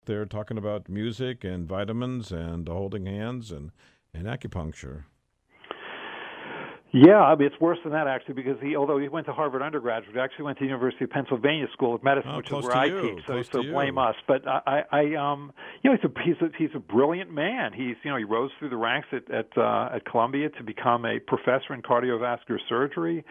there talking about music and vitamins and holding hands and acupuncture. Yeah, I mean, it's worse than that actually, because although he went to Harvard undergraduate, he actually went to the University of Pennsylvania School of Medicine, which is where I teach. So blame us. But he's a brilliant man. He rose through the ranks at Columbia to become a professor in cardiovascular surgery.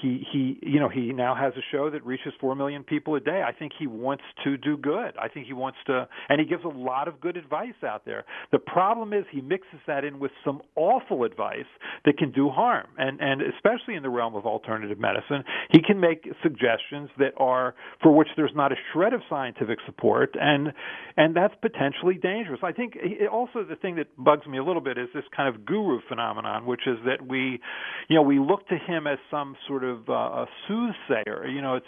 He now has a show that reaches 4 million people a day. I think he wants to do good. I think he wants to, and he gives a lot of good advice out there. The problem is he mixes that in with some awful advice that can do harm. And especially in the realm of alternative medicine, he can make suggestions that are for which there's not a shred of scientific support, and that's potentially dangerous. I think also the thing that bugs me a little bit is this kind of guru phenomenon, which is that we look to him as some sort of a soothsayer. I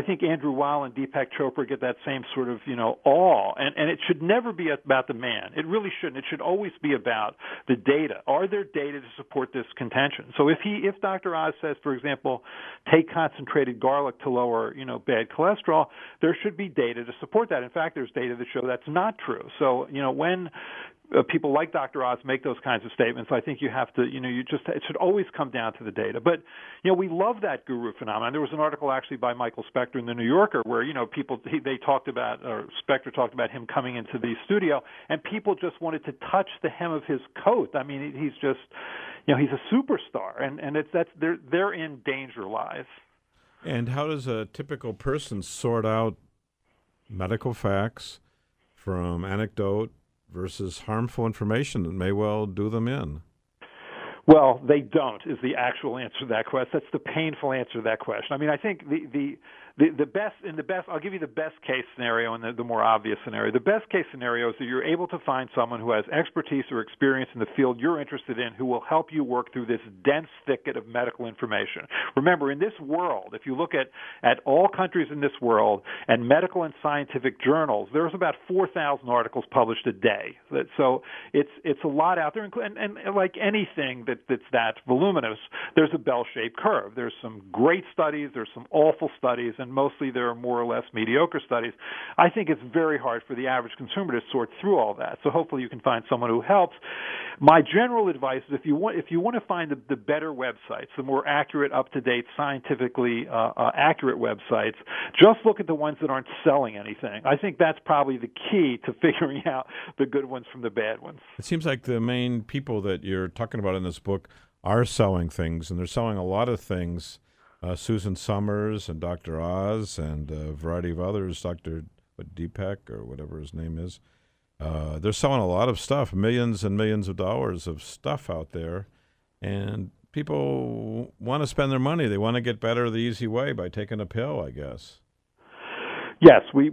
think Andrew Weil and Deepak Chopra get that same sort of awe, and it should never be about the man. It really shouldn't. It should always be about the data. Are there data to support this contention? So if Dr. Oz says, for example, take concentrated garlic to lower bad cholesterol, there should be data to support that. In fact, there's data that show that's not true. So when people like Dr. Oz make those kinds of statements, I think you have to, it should always come down to the data. But, we love that guru phenomenon. There was an article actually by Michael Spector in the New Yorker where, Spector talked about him coming into the studio, and people just wanted to touch the hem of his coat. I mean, he's just, he's a superstar, and therein danger lies. And how does a typical person sort out medical facts from anecdote versus harmful information that may well do them in? Well, they don't is the actual answer to that question. That's the painful answer to that question. I mean, I think the best, I'll give you the best case scenario and the more obvious scenario. The best case scenario is that you're able to find someone who has expertise or experience in the field you're interested in who will help you work through this dense thicket of medical information. Remember, in this world, if you look at all countries in this world and medical and scientific journals, there's about 4,000 articles published a day. So it's a lot out there, and like anything that's that voluminous, there's a bell-shaped curve. There's some great studies, there's some awful studies, and mostly there are more or less mediocre studies. I think it's very hard for the average consumer to sort through all that. So hopefully you can find someone who helps. My general advice is if you want to find the better websites, the more accurate, up-to-date, scientifically accurate websites, just look at the ones that aren't selling anything. I think that's probably the key to figuring out the good ones from the bad ones. It seems like the main people that you're talking about in this book are selling things, and they're selling a lot of things. Susan Summers and Dr. Oz and a variety of others, Dr. Deepak or whatever his name is. They're selling a lot of stuff, millions and millions of dollars of stuff out there, and people want to spend their money. They want to get better the easy way by taking a pill, I guess. Yes, we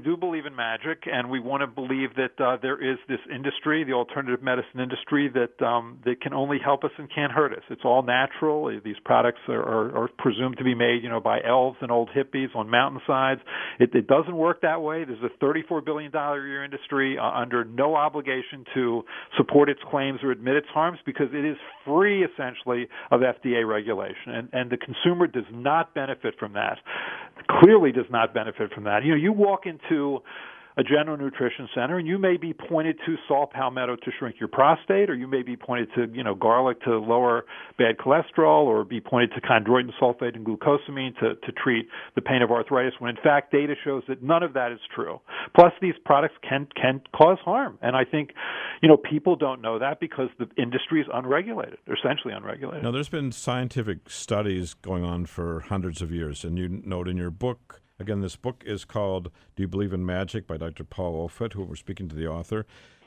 do believe in magic, and we want to believe that there is this industry, the alternative medicine industry, that can only help us and can't hurt us. It's all natural. These products are presumed to be made, by elves and old hippies on mountainsides. It doesn't work that way. There's a $34 billion a year industry under no obligation to support its claims or admit its harms because it is free, essentially, of FDA regulation, and the consumer does not benefit from that. Clearly does not benefit from that. You walk into a general nutrition center, and you may be pointed to saw palmetto to shrink your prostate, or you may be pointed to, garlic to lower bad cholesterol, or be pointed to chondroitin sulfate and glucosamine to treat the pain of arthritis, when in fact data shows that none of that is true. Plus, these products can cause harm, and I think, people don't know that because the industry is unregulated, essentially unregulated. Now, there's been scientific studies going on for hundreds of years, and you note in your book. Again, this book is called Do You Believe in Magic by Dr. Paul Offit, who we're speaking to the author.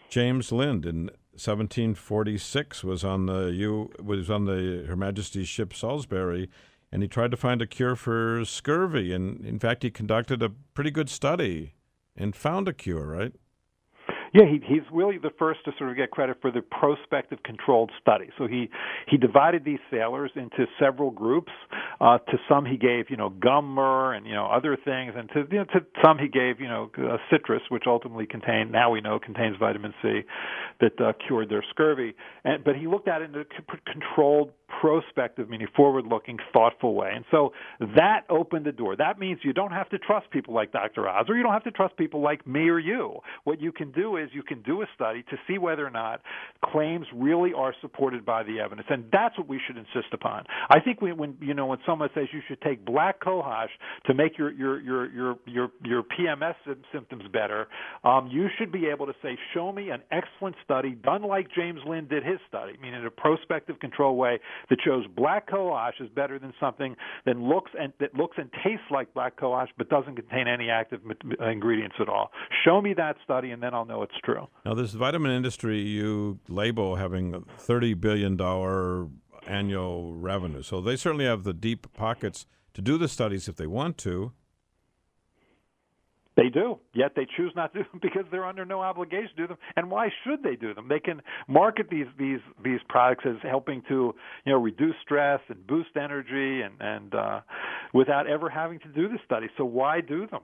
James Lind in 1746 was on Her Majesty's ship Salisbury, and he tried to find a cure for scurvy. And in fact, he conducted a pretty good study and found a cure, right? Yeah, he's really the first to sort of get credit for the prospective controlled study. So he divided these sailors into several groups. To some he gave gummer and other things, and to some he gave citrus, which ultimately contains vitamin C that cured their scurvy. But he looked at it in a controlled, prospective, meaning forward-looking, thoughtful way. And so that opened the door. That means you don't have to trust people like Dr. Oz, or you don't have to trust people like me or you. What you can do is you can do a study to see whether or not claims really are supported by the evidence, and that's what we should insist upon. I think when someone says you should take black cohosh to make your PMS symptoms better, you should be able to say, show me an excellent study done like James Lind did his study, meaning in a prospective control way that shows black cohosh is better than something that looks and tastes like black cohosh but doesn't contain any active ingredients at all. Show me that study, and then I'll know it's true. Now, this vitamin industry you label having $30 billion annual revenue, so they certainly have the deep pockets to do the studies if they want to. They do, yet they choose not to do them because they're under no obligation to do them. And why should they do them? They can market these products as helping to reduce stress and boost energy and without ever having to do the study. So why do them?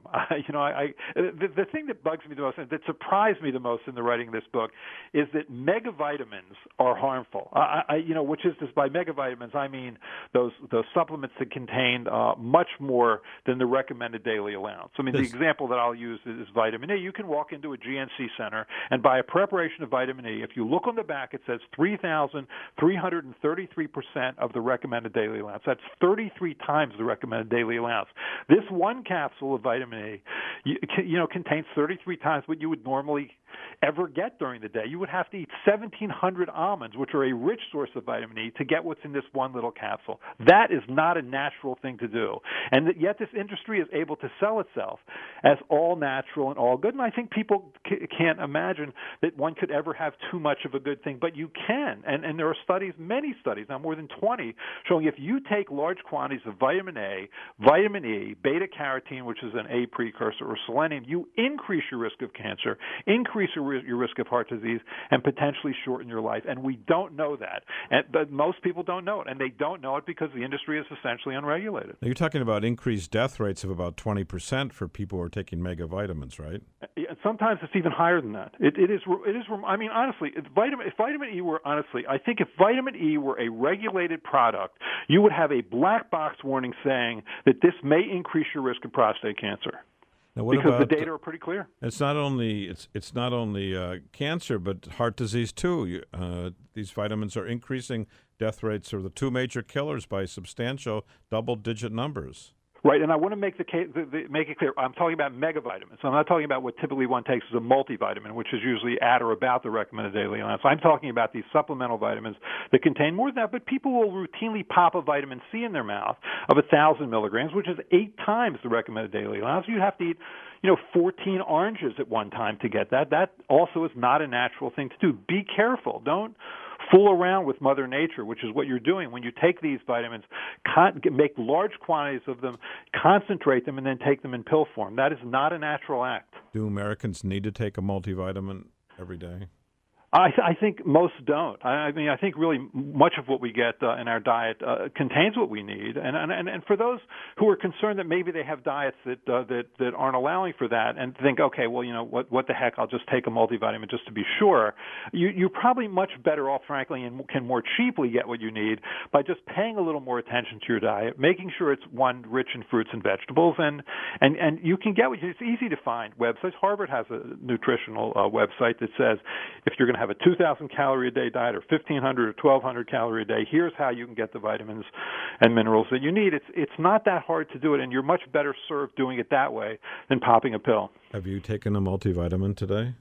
The thing that bugs me the most, and that surprised me the most in the writing of this book, is that megavitamins are harmful. Which is just by megavitamins I mean those supplements that contain much more than the recommended daily allowance. I mean, the example that I'll use is vitamin E. You can walk into a GNC center and buy a preparation of vitamin E. If you look on the back, it says 3,333% of the recommended daily allowance. That's 33 times the recommended daily allowance. This one capsule of vitamin E, contains 33 times what you would normally ever get during the day. You would have to eat 1,700 almonds, which are a rich source of vitamin E, to get what's in this one little capsule. That is not a natural thing to do. And yet this industry is able to sell itself as all natural and all good. And I think people can't imagine that one could ever have too much of a good thing, but you can. And there are studies, many studies, now more than 20, showing if you take large quantities of vitamin A, vitamin E, beta-carotene, which is an A precursor, or selenium, you increase your risk of cancer, increase your risk of heart disease, and potentially shorten your life. And we don't know that. But most people don't know it, and they don't know it because the industry is essentially unregulated. Now, you're talking about increased death rates of about 20% for people who are taking megavitamins, right? Sometimes it's even higher than that. It is. I mean, honestly, if vitamin E were a regulated product, you would have a black box warning saying that this may increase your risk of prostate cancer. Now, what because about, the data are pretty clear. It's not only cancer, but heart disease too. These vitamins are increasing death rates of the two major killers by substantial double-digit numbers. Right, and I want to make make it clear. I'm talking about megavitamins. I'm not talking about what typically one takes as a multivitamin, which is usually at or about the recommended daily allowance. I'm talking about these supplemental vitamins that contain more than that. But people will routinely pop a vitamin C in their mouth of 1,000 milligrams, which is 8 times the recommended daily allowance. You have to eat 14 oranges at one time to get that. That also is not a natural thing to do. Be careful. Don't fool around with Mother Nature, which is what you're doing when you take these vitamins, make large quantities of them, concentrate them, and then take them in pill form. That is not a natural act. Do Americans need to take a multivitamin every day? I think most don't. I mean, I think really much of what we get in our diet contains what we need. And for those who are concerned that maybe they have diets that aren't allowing for that and think, okay, well, what the heck, I'll just take a multivitamin just to be sure, you're probably much better off, frankly, and can more cheaply get what you need by just paying a little more attention to your diet, making sure it's one rich in fruits and vegetables, and you can get what you. It's easy to find websites. Harvard has a nutritional website that says if you're going to have a 2,000 calorie a day diet or 1,500 or 1,200 calorie a day, here's how you can get the vitamins and minerals that you need. It's not that hard to do it, and you're much better served doing it that way than popping a pill. Have you taken a multivitamin today?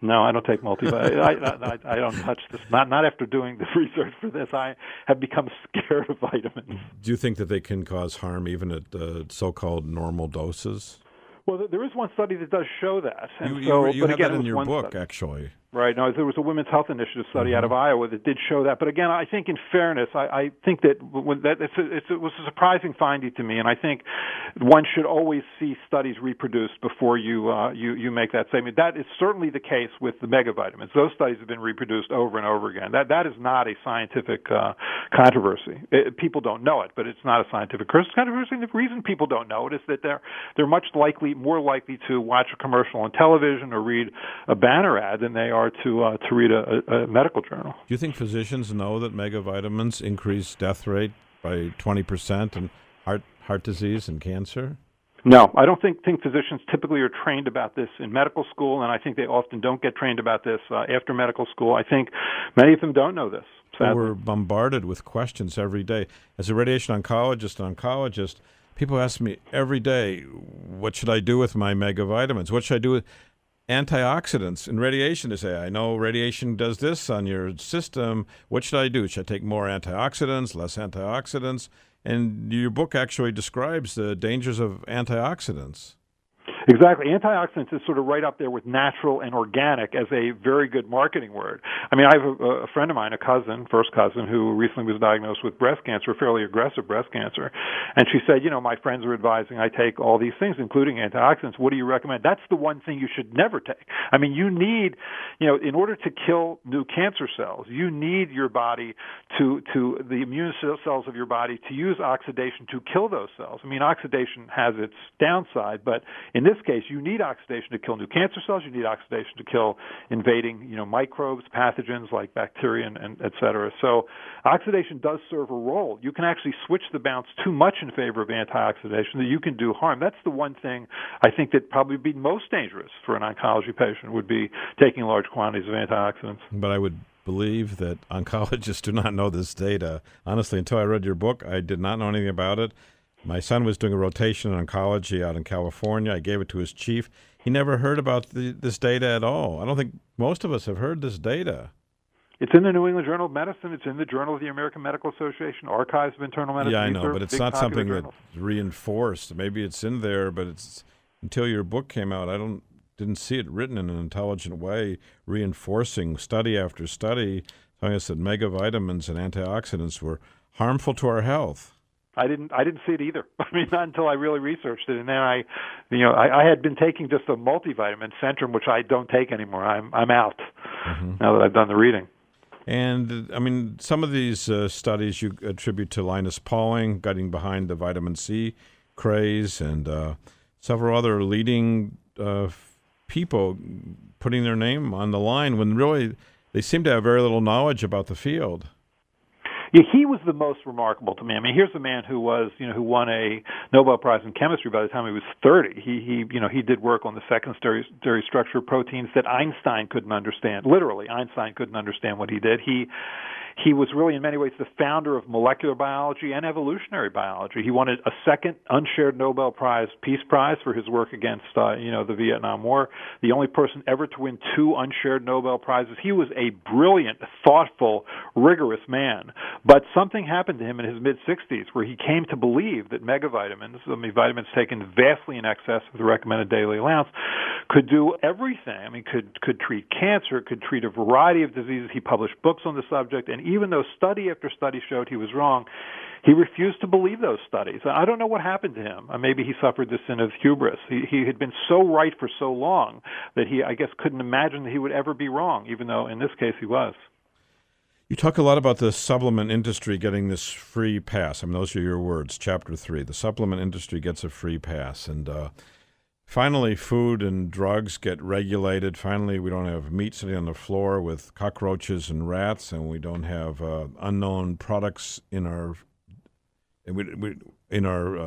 No, I don't take multivitamins. I don't touch this. Not after doing the research for this. I have become scared of vitamins. Do you think that they can cause harm even at so-called normal doses? Well, there is one study that does show that. And You but had again, that it in was your one book, study. actually. Right. No, there was a Women's Health Initiative study out of Iowa that did show that. But again, I think in fairness, I think that it was a surprising finding to me, and I think one should always see studies reproduced before you make that statement. That is certainly the case with the megavitamins. Those studies have been reproduced over and over again. That is not a scientific controversy. People don't know it, but it's not a scientific controversy. And the reason people don't know it is that they're more likely to watch a commercial on television or read a banner ad than they are to read a medical journal. Do you think physicians know that megavitamins increase death rate by 20% in heart disease and cancer? No, I don't think physicians typically are trained about this in medical school, and I think they often don't get trained about this after medical school. I think many of them don't know this. Sadly. We're bombarded with questions every day. As a radiation oncologist, people ask me every day, what should I do with my megavitamins? What should I do with antioxidants in radiation? They say, I know radiation does this on your system. What should I do? Should I take more antioxidants, less antioxidants? And your book actually describes the dangers of antioxidants. Exactly. Antioxidants is sort of right up there with natural and organic as a very good marketing word. I mean, I have a friend of mine, first cousin, who recently was diagnosed with breast cancer, fairly aggressive breast cancer. And she said, my friends are advising I take all these things, including antioxidants. What do you recommend? That's the one thing you should never take. I mean, you need, in order to kill new cancer cells, you need your body to the immune cells of your body to use oxidation to kill those cells. I mean, oxidation has its downside, but in this case, you need oxidation to kill new cancer cells. You need oxidation to kill invading, microbes, pathogens like bacteria, and et cetera. So oxidation does serve a role. You can actually switch the balance too much in favor of antioxidation that you can do harm. That's the one thing I think that probably would be most dangerous for an oncology patient would be taking large quantities of antioxidants. But I would believe that oncologists do not know this data. Honestly, until I read your book, I did not know anything about it. My son was doing a rotation in oncology out in California. I gave it to his chief. He never heard about this data at all. I don't think most of us have heard this data. It's in the New England Journal of Medicine. It's in the Journal of the American Medical Association, Archives of Internal Medicine. Yeah, I know, but it's not something that's reinforced. Maybe it's in there, but it's until your book came out, I didn't see it written in an intelligent way, reinforcing study after study, telling us that megavitamins and antioxidants were harmful to our health. I didn't see it either. I mean, not until I really researched it, and then I had been taking just a multivitamin, Centrum, which I don't take anymore. I'm out now that I've done the reading. And I mean, some of these studies you attribute to Linus Pauling, getting behind the vitamin C craze, and several other leading people putting their name on the line when really they seem to have very little knowledge about the field. Yeah, he was the most remarkable to me. I mean, here's a man who who won a Nobel Prize in chemistry by the time he was 30. He did work on the secondary structure of proteins that Einstein couldn't understand. Literally, Einstein couldn't understand what he did. He was really, in many ways, the founder of molecular biology and evolutionary biology. He won a second unshared Nobel Prize, Peace Prize, for his work against, the Vietnam War. The only person ever to win two unshared Nobel Prizes. He was a brilliant, thoughtful, rigorous man. But something happened to him in his mid-60s where he came to believe that megavitamins, vitamins taken vastly in excess of the recommended daily allowance, could do everything. I mean, could treat cancer, could treat a variety of diseases. He published books on the subject, and even though study after study showed he was wrong, he refused to believe those studies. I don't know what happened to him. Maybe he suffered the sin of hubris. He had been so right for so long that he, I guess, couldn't imagine that he would ever be wrong, even though in this case he was. You talk a lot about the supplement industry getting this free pass. I mean, those are your words, Chapter 3. The supplement industry gets a free pass. And finally, food and drugs get regulated. Finally, we don't have meat sitting on the floor with cockroaches and rats, and we don't have unknown products in our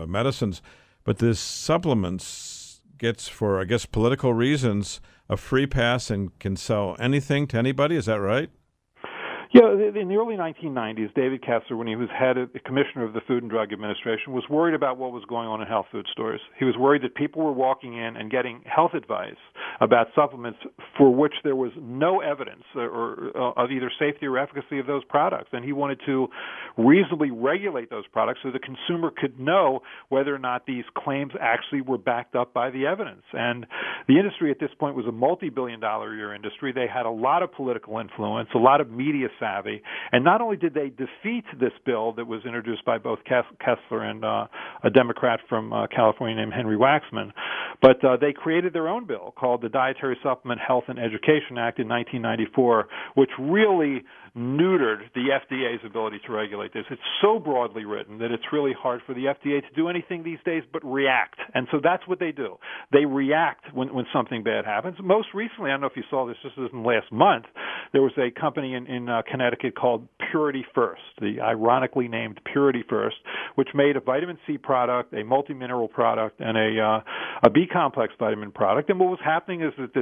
medicines. But this supplements gets, for, I guess, political reasons, a free pass and can sell anything to anybody. Is that right? Yeah, in the early 1990s, David Kessler, when he was commissioner of the Food and Drug Administration, was worried about what was going on in health food stores. He was worried that people were walking in and getting health advice about supplements for which there was no evidence of either safety or efficacy of those products. And he wanted to reasonably regulate those products so the consumer could know whether or not these claims actually were backed up by the evidence. And the industry at this point was a multi-billion-dollar a year industry. They had a lot of political influence, a lot of media savvy, and not only did they defeat this bill that was introduced by both Kessler and a Democrat from California named Henry Waxman, but they created their own bill called the Dietary Supplement Health and Education Act in 1994, which really neutered the FDA's ability to regulate this. It's so broadly written that it's really hard for the FDA to do anything these days but react. And so that's what they do. They react when something bad happens. Most recently, I don't know if you saw this, this was in last month, there was a company in Connecticut called Purity First, the ironically named Purity First, which made a vitamin C product, a multi-mineral product, and a B-complex vitamin product. And what was happening is that